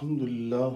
الحمدللہ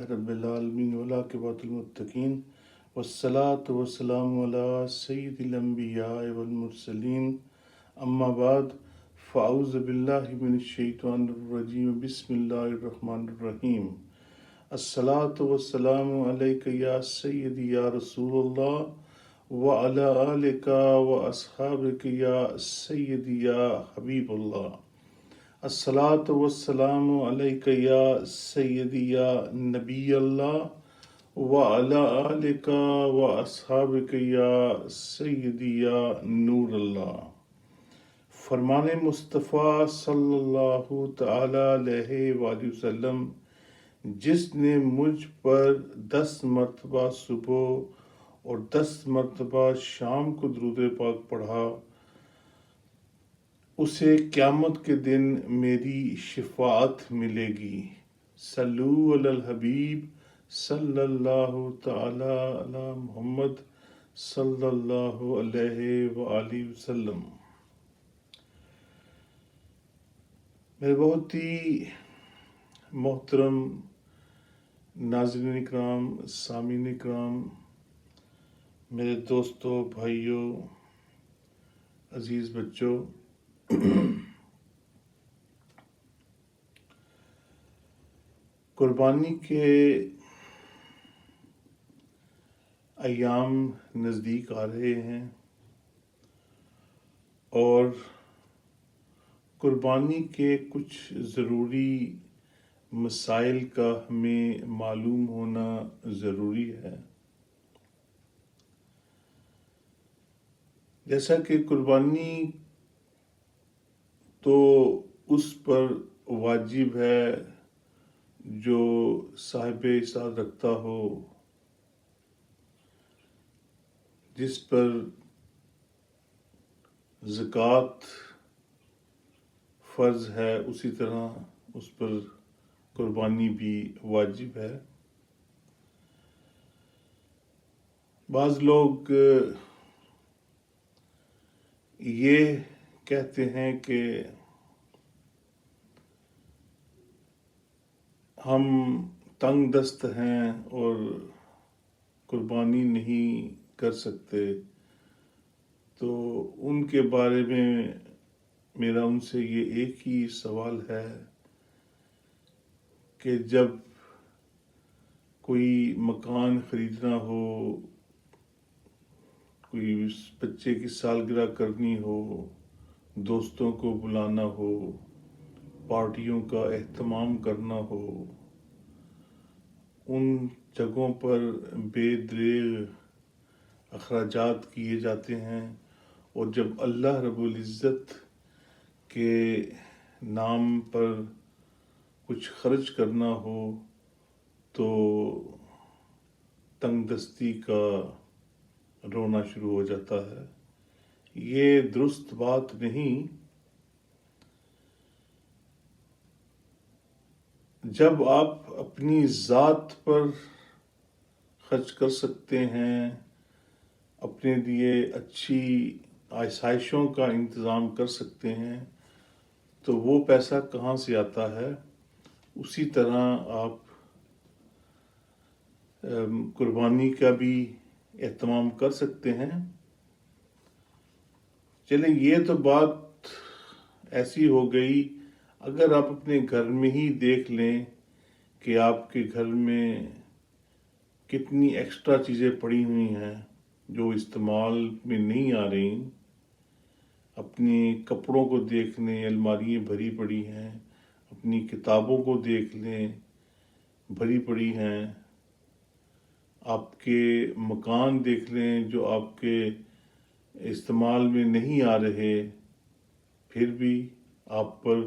رب العالمین والعاقبۃ للمتقین والصلاة والسلام علی سید الانبیاء والمرسلین اما بعد فاعوذ باللہ من الشیطان الرجیم بسم اللہ الرحمن الرحیم الصلاة والسلام علیک یا سیدی یا رسول اللہ وعلی آلک واصحابک یا سیدی یا حبیب اللہ الصلاة والسلام علیک یا سیدی یا نبی اللہ وعلی آلک واصحابک یا سیدی یا نور اللہ۔ فرمان مصطفیٰ صلی اللہ تعالی علیہ وآلہ وسلم، جس نے مجھ پر 10 مرتبہ صبح اور 10 مرتبہ شام کو درود پاک پڑھا، اسے قیامت کے دن میری شفاعت ملے گی۔ صلو علی الحبیب صلی اللہ تعالی علی محمد صلی اللہ علیہ وآلہ وسلم۔ میرے بہت ہی محترم ناظرین اکرام، سامعین اکرام، میرے دوستوں، بھائیوں، عزیز بچوں، قربانی کے ایام نزدیک آ رہے ہیں اور قربانی کے کچھ ضروری مسائل کا ہمیں معلوم ہونا ضروری ہے۔ جیسا کہ قربانی تو اس پر واجب ہے جو صاحب اصلاح رکھتا ہو، جس پر زکوٰۃ فرض ہے، اسی طرح اس پر قربانی بھی واجب ہے۔ بعض لوگ یہ کہتے ہیں کہ ہم تنگ دست ہیں اور قربانی نہیں کر سکتے، تو ان کے بارے میں میرا ان سے یہ ایک ہی سوال ہے کہ جب کوئی مکان خریدنا ہو، کوئی بچے کی سالگرہ کرنی ہو، دوستوں کو بلانا ہو، پارٹیوں کا اہتمام کرنا ہو، ان جگہوں پر بے دریغ اخراجات کیے جاتے ہیں، اور جب اللہ رب العزت کے نام پر کچھ خرچ کرنا ہو تو تنگ دستی کا رونا شروع ہو جاتا ہے۔ یہ درست بات نہیں۔ جب آپ اپنی ذات پر خرچ کر سکتے ہیں، اپنے لیے اچھی آسائشوں کا انتظام کر سکتے ہیں، تو وہ پیسہ کہاں سے آتا ہے؟ اسی طرح آپ قربانی کا بھی اہتمام کر سکتے ہیں۔ چلیں، یہ تو بات ایسی ہو گئی۔ اگر آپ اپنے گھر میں ہی دیکھ لیں کہ آپ کے گھر میں کتنی ایکسٹرا چیزیں پڑی ہوئی ہیں جو استعمال میں نہیں آ رہی، اپنے کپڑوں کو دیکھ لیں، الماریاں بھری پڑی ہیں، اپنی کتابوں کو دیکھ لیں، بھری پڑی ہیں، آپ کے مکان دیکھ لیں جو آپ کے استعمال میں نہیں آ رہے، پھر بھی آپ پر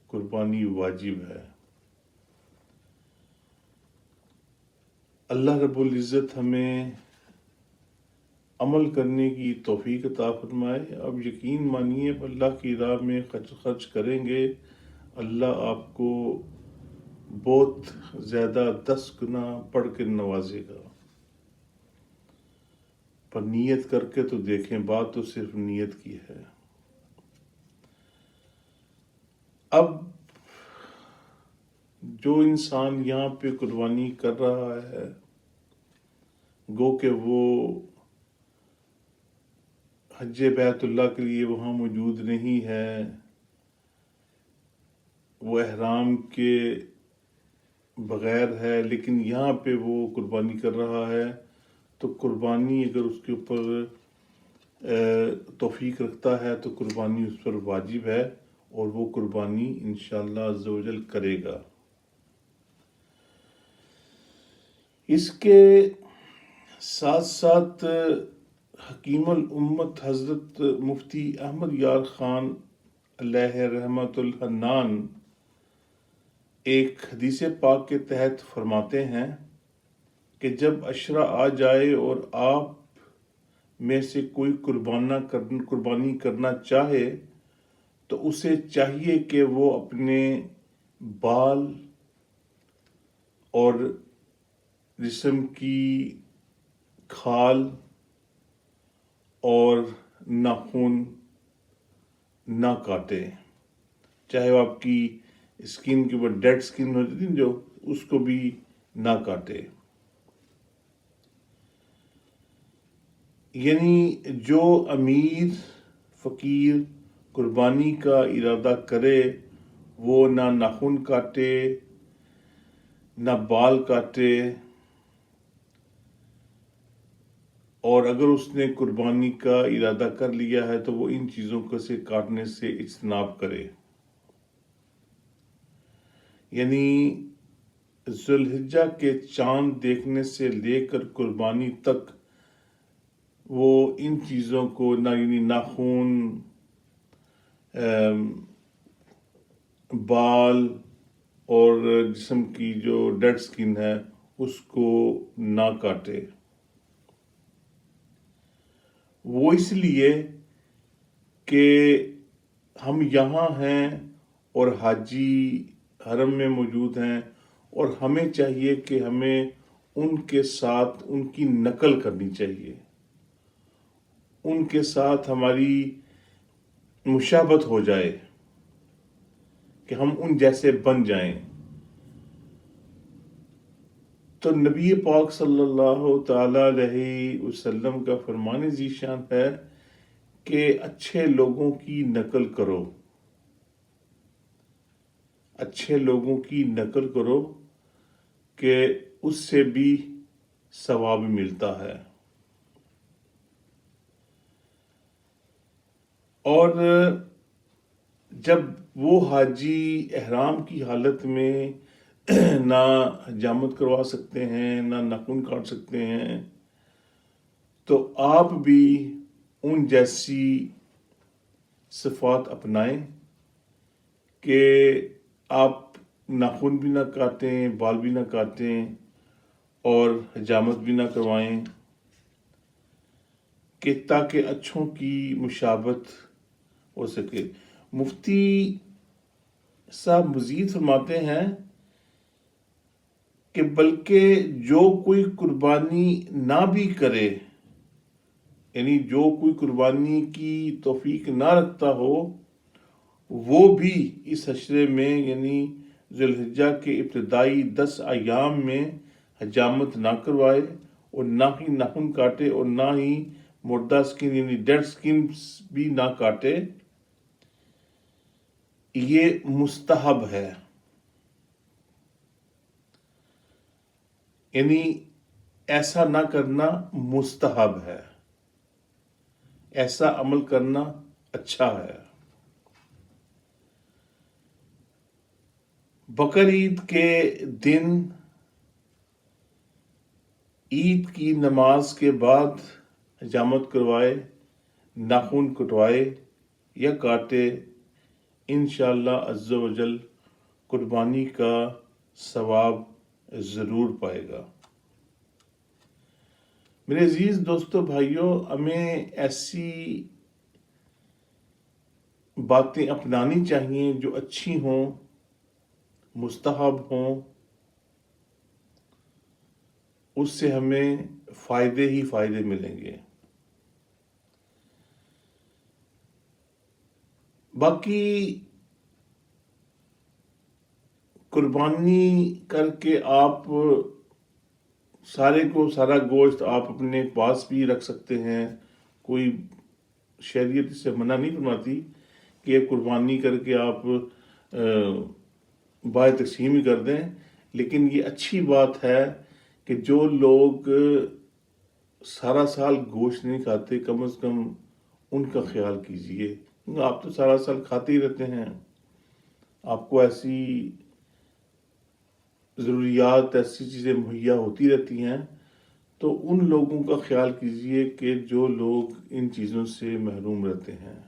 قربانی واجب ہے۔ اللہ رب العزت ہمیں عمل کرنے کی توفیق عطا فرمائے۔ اب یقین مانیے، اللہ کی راہ میں خرچ کریں گے، اللہ آپ کو بہت زیادہ 10 گنا بڑھ کے نوازے گا۔ پر نیت کر کے تو دیکھیں، بات تو صرف نیت کی ہے۔ اب جو انسان یہاں پہ قربانی کر رہا ہے گو کہ وہ حج بیت اللہ کے لیے وہاں موجود نہیں ہے، وہ احرام کے بغیر ہے، لیکن یہاں پہ وہ قربانی کر رہا ہے، تو قربانی اگر اس کے اوپر توفیق رکھتا ہے تو قربانی اس پر واجب ہے، اور وہ قربانی انشاءاللہ عز و جل کرے گا۔ اس کے ساتھ ساتھ حکیم الامت حضرت مفتی احمد یار خان علیہ رحمت الحنان ایک حدیث پاک کے تحت فرماتے ہیں کہ جب عشرہ آ جائے اور آپ میں سے کوئی قربانی کرنا چاہے تو اسے چاہیے کہ وہ اپنے بال اور جسم کی کھال اور ناخن نہ کاٹے، چاہے وہ آپ کی اسکن کے اوپر ڈیڈ اسکن ہوتی ہے جو اس کو بھی نہ کاٹے۔ یعنی جو امیر فقیر قربانی کا ارادہ کرے وہ نہ ناخن کاٹے نہ بال کاٹے، اور اگر اس نے قربانی کا ارادہ کر لیا ہے تو وہ ان چیزوں کو سے کاٹنے سے اجتناب کرے۔ یعنی ذوالحجہ کے چاند دیکھنے سے لے کر قربانی تک وہ ان چیزوں کو نہ، یعنی ناخن، بال اور جسم کی جو ڈیڈ سکن ہے اس کو نہ کاٹے۔ وہ اس لیے کہ ہم یہاں ہیں اور حاجی حرم میں موجود ہیں، اور ہمیں چاہیے کہ ہمیں ان کے ساتھ ان کی نقل کرنی چاہیے، ان کے ساتھ ہماری مشابہت ہو جائے کہ ہم ان جیسے بن جائیں۔ تو نبی پاک صلی اللہ تعالی علیہ وسلم کا فرمان ذیشان ہے کہ اچھے لوگوں کی نقل کرو، اچھے لوگوں کی نقل کرو کہ اس سے بھی ثواب ملتا ہے۔ اور جب وہ حاجی احرام کی حالت میں نہ حجامت کروا سکتے ہیں نہ ناخن کاٹ سکتے ہیں، تو آپ بھی ان جیسی صفات اپنائیں کہ آپ ناخن بھی نہ کاٹیں، بال بھی نہ کاٹیں اور حجامت بھی نہ کروائیں، کہ تاکہ اچھوں کی مشابہت ہو سکے۔ مفتی صاحب مزید فرماتے ہیں کہ بلکہ جو کوئی قربانی نہ بھی کرے، یعنی جو کوئی قربانی کی توفیق نہ رکھتا ہو، وہ بھی اس عشرے میں یعنی ذوالحجہ کے ابتدائی 10 ایام میں حجامت نہ کروائے اور نہ ہی ناخن کاٹے اور نہ ہی مردہ سکن یعنی ڈیڈ سکن بھی نہ کاٹے، یہ مستحب ہے۔ یعنی ایسا نہ کرنا مستحب ہے، ایسا عمل کرنا اچھا ہے۔ بقر عید کے دن عید کی نماز کے بعد حجامت کروائے، ناخن کٹوائے یا کاٹے، انشاءاللہ عز و جل قربانی کا ثواب ضرور پائے گا۔ میرے عزیز دوستو بھائیوں، ہمیں ایسی باتیں اپنانی چاہیے جو اچھی ہوں، مستحب ہوں، اس سے ہمیں فائدے ہی فائدے ملیں گے۔ باقی قربانی کر کے آپ سارا گوشت آپ اپنے پاس بھی رکھ سکتے ہیں، کوئی شریعت اس سے منع نہیں فرماتی کہ یہ قربانی کر کے آپ باہر تقسیم ہی کر دیں، لیکن یہ اچھی بات ہے کہ جو لوگ سارا سال گوشت نہیں کھاتے کم از کم ان کا خیال کیجئے، کیونکہ آپ تو سارا سال کھاتے ہی رہتے ہیں، آپ کو ایسی ضروریات، ایسی چیزیں مہیا ہوتی رہتی ہیں، تو ان لوگوں کا خیال کیجئے کہ جو لوگ ان چیزوں سے محروم رہتے ہیں،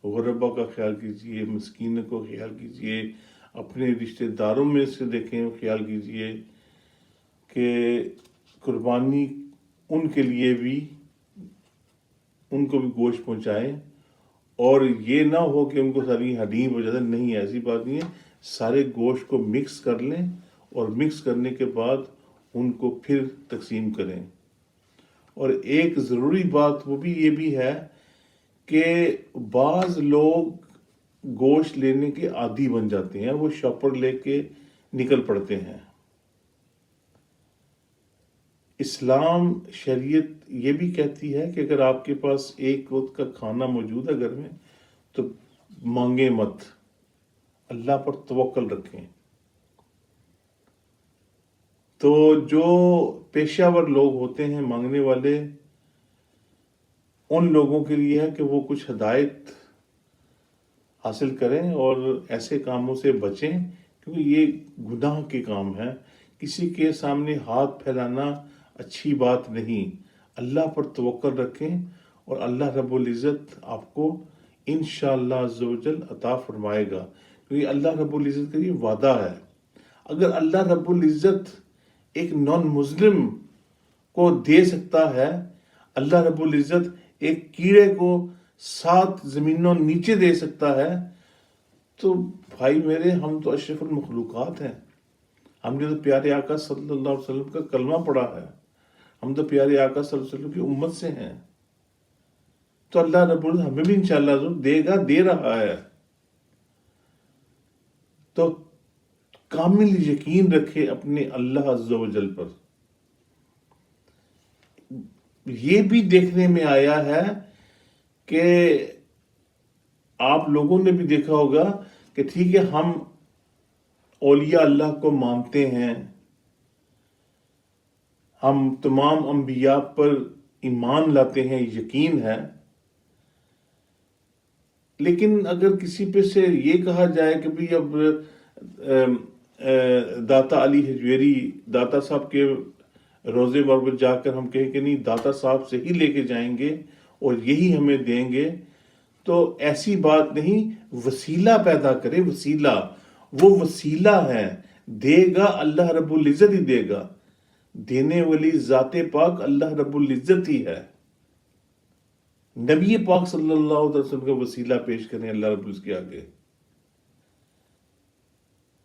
غربا کا خیال کیجئے، مسکینوں کو خیال کیجئے، اپنے رشتہ داروں میں سے دیکھیں، خیال کیجئے کہ قربانی ان کے لیے بھی، ان کو بھی گوشت پہنچائیں، اور یہ نہ ہو کہ ان کو ساری ہڈیاں پہنچا دیں، نہیں، ایسی بات نہیں ہے، سارے گوشت کو مکس کر لیں اور مکس کرنے کے بعد ان کو پھر تقسیم کریں۔ اور ایک ضروری بات وہ بھی یہ بھی ہے کہ بعض لوگ گوشت لینے کے عادی بن جاتے ہیں، وہ شاپر لے کے نکل پڑتے ہیں۔ اسلام شریعت یہ بھی کہتی ہے کہ اگر آپ کے پاس ایک وقت کا کھانا موجود ہے گھر میں تو مانگیں مت، اللہ پر توکل رکھیں۔ تو جو پیشہ ور لوگ ہوتے ہیں مانگنے والے، ان لوگوں کے لیے ہے کہ وہ کچھ ہدایت حاصل کریں اور ایسے کاموں سے بچیں، کیونکہ یہ گناہ کے کام ہیں، کسی کے سامنے ہاتھ پھیلانا اچھی بات نہیں۔ اللہ پر توکل رکھیں اور اللہ رب العزت آپ کو انشاءاللہ عز و جل عطا فرمائے گا، کیونکہ اللہ رب العزت کا یہ وعدہ ہے۔ اگر اللہ رب العزت ایک نان مسلم کو دے سکتا ہے، اللہ رب العزت ایک کیڑے کو 7 زمینوں نیچے دے سکتا ہے، تو بھائی میرے، ہم تو اشرف المخلوقات ہیں، ہم نے تو پیارے آقا صلی اللہ علیہ وسلم کا کلمہ پڑھا ہے، ہم تو پیارے آقا صلی اللہ علیہ وسلم کی امت سے ہیں، تو اللہ رب العزت ہمیں بھی انشاءاللہ دے گا، دے رہا ہے۔ تو کامل یقین رکھے اپنے اللہ عز و جل پر۔ یہ بھی دیکھنے میں آیا ہے کہ آپ لوگوں نے بھی دیکھا ہوگا کہ ٹھیک ہے، ہم اولیاء اللہ کو مانتے ہیں، ہم تمام انبیاء پر ایمان لاتے ہیں، یقین ہے، لیکن اگر کسی پہ سے یہ کہا جائے کہ بھی اب داتا علی حجویری، داتا صاحب کے روزے پر جا کر ہم کہیں کہ نہیں، داتا صاحب سے ہی لے کے جائیں گے اور یہی ہمیں دیں گے، تو ایسی بات نہیں، وسیلہ پیدا کرے، وسیلہ، وہ وسیلہ ہے، دے گا اللہ رب العزت ہی دے گا، دینے والی ذات پاک اللہ رب العزت ہی ہے۔ نبی پاک صلی اللہ علیہ وسلم کا وسیلہ پیش کریں اللہ رب العزت کے آگے،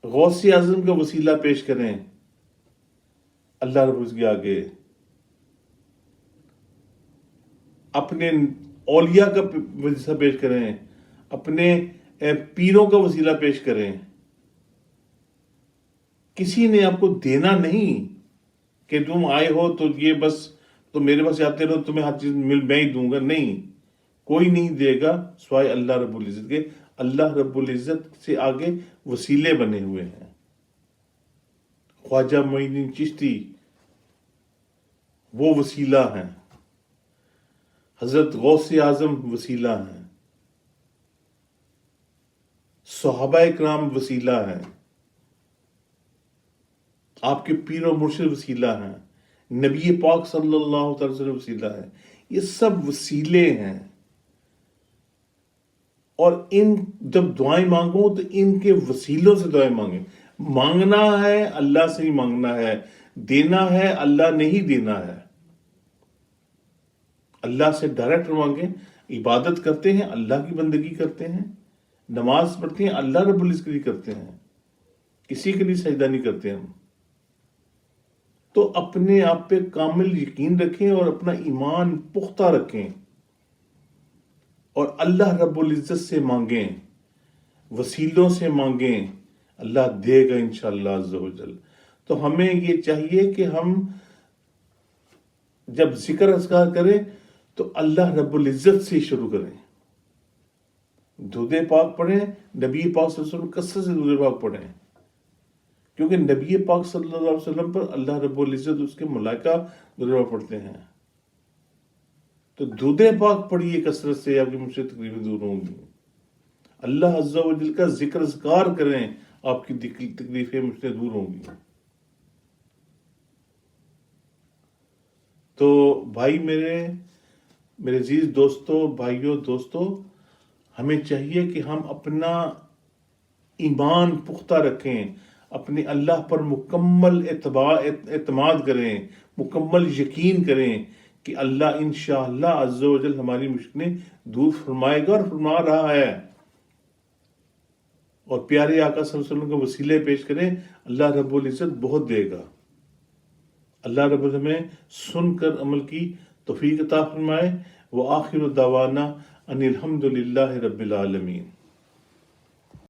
غوث اعظم کا وسیلہ پیش کریں اللہ رب العزت کے آگے، اپنے اولیاء کا وسیلہ پیش کریں، اپنے پیروں کا وسیلہ پیش کریں۔ کسی نے آپ کو دینا نہیں کہ تم آئے ہو تو یہ بس تو میرے پاس آتے رہو، تمہیں ہر چیز میں ہی دوں گا، نہیں، کوئی نہیں دے گا سوائے اللہ رب العزت کے۔ اللہ رب العزت سے آگے وسیلے بنے ہوئے ہیں۔ خواجہ معین الدین چشتی وہ وسیلہ ہیں، حضرت غوث اعظم وسیلہ ہیں، صحابہ کرام وسیلہ ہیں، آپ کے پیر و مرشد وسیلہ ہیں، نبی پاک صلی اللہ علیہ وسلم وسیلہ ہیں، یہ سب وسیلے ہیں۔ اور ان جب دعائیں مانگو تو ان کے وسیلوں سے دعائیں مانگیں۔ مانگنا ہے اللہ سے ہی مانگنا ہے، دینا ہے اللہ نے ہی دینا ہے۔ اللہ سے ڈائریکٹ مانگیں، عبادت کرتے ہیں اللہ کی بندگی کرتے ہیں، نماز پڑھتے ہیں اللہ رب العزت کے لیے کرتے ہیں، کسی کے لیے سجدہ نہیں کرتے ہم۔ تو اپنے آپ پہ کامل یقین رکھیں اور اپنا ایمان پختہ رکھیں اور اللہ رب العزت سے مانگیں، وسیلوں سے مانگیں، اللہ دے گا انشاءاللہ عز و جل۔ تو ہمیں یہ چاہیے کہ ہم جب ذکر اذکار کریں تو اللہ رب العزت سے شروع کریں، درود پاک پڑھیں، نبی پاک صلی اللہ علیہ وسلم کثرت سے درود پاک پڑھیں، کیونکہ نبی پاک صلی اللہ علیہ وسلم پر اللہ رب العزت اس کے ملائکہ درود پاک پڑھتے ہیں۔ تو درود پاک پڑھیے کثرت سے، آپ کی مجھ سے تکلیفیں دور ہوں گی۔ اللہ عز و جل کا ذکر اذکار کریں، آپ کی تکلیفیں مجھ سے دور ہوں گی۔ تو بھائی میرے عزیز دوستو، بھائیوں دوستو، ہمیں چاہیے کہ ہم اپنا ایمان پختہ رکھیں، اپنے اللہ پر مکمل اعتماد کریں، مکمل یقین کریں کہ اللہ انشاءاللہ عز و جل ہماری مشکلیں دور فرمائے گا اور فرما رہا ہے۔ اور پیارے آقا صلی اللہ علیہ وسلم کے وسیلے پیش کریں، اللہ رب العزت بہت دے گا۔ اللہ رب العزت ہمیں سن کر عمل کی توفیق عطا فرمائے۔ وآخر دعوانا ان الحمد للہ رب العالمین۔